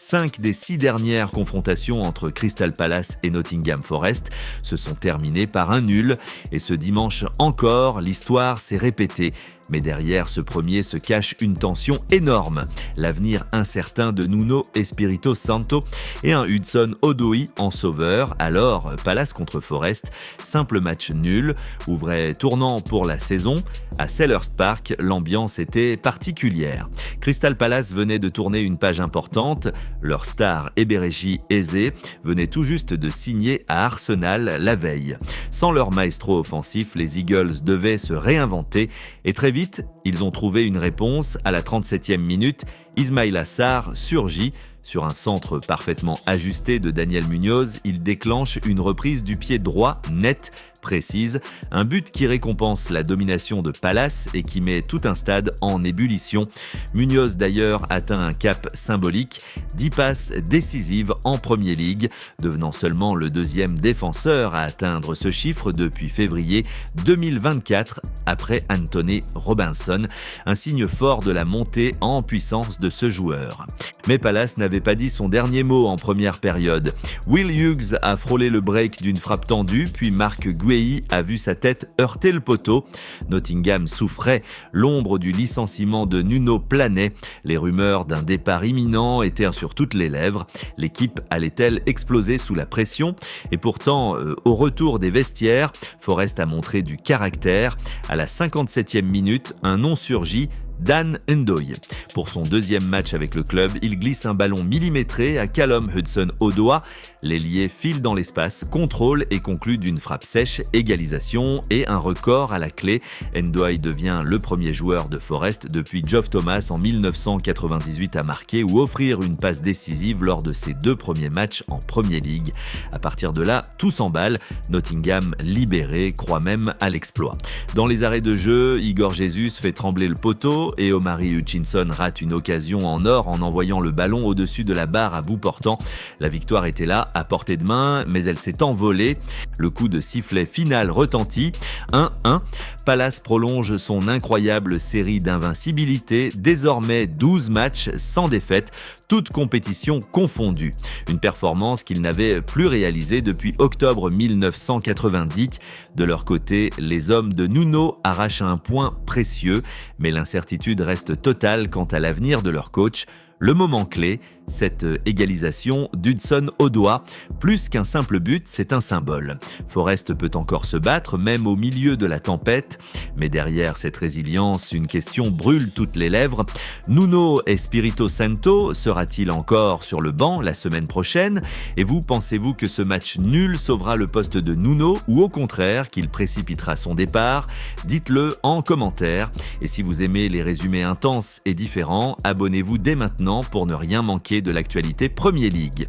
5 des 6 dernières confrontations entre Crystal Palace et Nottingham Forest se sont terminées par un nul, et ce dimanche encore, l'histoire s'est répétée. Mais derrière ce premier se cache une tension énorme. L'avenir incertain de Nuno Espirito Santo et un Hudson Odoi en sauveur. Alors, Palace contre Forest, simple match nul, ou vrai tournant pour la saison. À Selhurst Park, l'ambiance était particulière. Crystal Palace venait de tourner une page importante. Leur star Eberechi Eze venait tout juste de signer à Arsenal la veille. Sans leur maestro offensif, les Eagles devaient se réinventer et très vite, ils ont trouvé une réponse. À la 37e minute, Ismaïla Sarr surgit. Sur un centre parfaitement ajusté de Daniel Munoz, il déclenche une reprise du pied droit nette, précise, un but qui récompense la domination de Palace et qui met tout un stade en ébullition. Munoz d'ailleurs atteint un cap symbolique, 10 passes décisives en Premier League, devenant seulement le deuxième défenseur à atteindre ce chiffre depuis février 2024 après Anthony Robinson, un signe fort de la montée en puissance de ce joueur. Mais Palace n'avait pas dit son dernier mot en première période. Will Hughes a frôlé le break d'une frappe tendue, puis Marc Guéhi a vu sa tête heurter le poteau. Nottingham souffrait, l'ombre du licenciement de Nuno planait. Les rumeurs d'un départ imminent étaient sur toutes les lèvres. L'équipe allait-elle exploser sous la pression? Et pourtant, au retour des vestiaires, Forest a montré du caractère. À la 57e minute, un nom surgit, Dan N'Doye. Pour son deuxième match avec le club, il glisse un ballon millimétré à Callum Hudson-Odoi. L'ailier file dans l'espace, contrôle et conclut d'une frappe sèche, égalisation et un record à la clé. N'Doye devient le premier joueur de Forest depuis Geoff Thomas en 1998 à marquer ou offrir une passe décisive lors de ses 2 premiers matchs en Premier League. À partir de là, tout s'emballe. Nottingham, libéré, croit même à l'exploit. Dans les arrêts de jeu, Igor Jesus fait trembler le poteau et Omari Hutchinson rate une occasion en or en envoyant le ballon au-dessus de la barre à bout portant. La victoire était là, à portée de main, mais elle s'est envolée. Le coup de sifflet final retentit. 1-1. Palace prolonge son incroyable série d'invincibilité, désormais 12 matchs sans défaite, toutes compétitions confondues. Une performance qu'ils n'avaient plus réalisée depuis octobre 1990. De leur côté, les hommes de Nuno arrachent un point précieux, mais l'incertitude reste totale quant à l'avenir de leur coach. Le moment clé, cette égalisation d'Hudson-Odoi, plus qu'un simple but, c'est un symbole. Forest peut encore se battre, même au milieu de la tempête, mais derrière cette résilience, une question brûle toutes les lèvres. Nuno Espirito Santo sera-t-il encore sur le banc la semaine prochaine? Et vous, pensez-vous que ce match nul sauvera le poste de Nuno ou au contraire qu'il précipitera son départ? Dites-le en commentaire. Et si vous aimez les résumés intenses et différents, abonnez-vous dès maintenant pour ne rien manquer de l'actualité Premier League.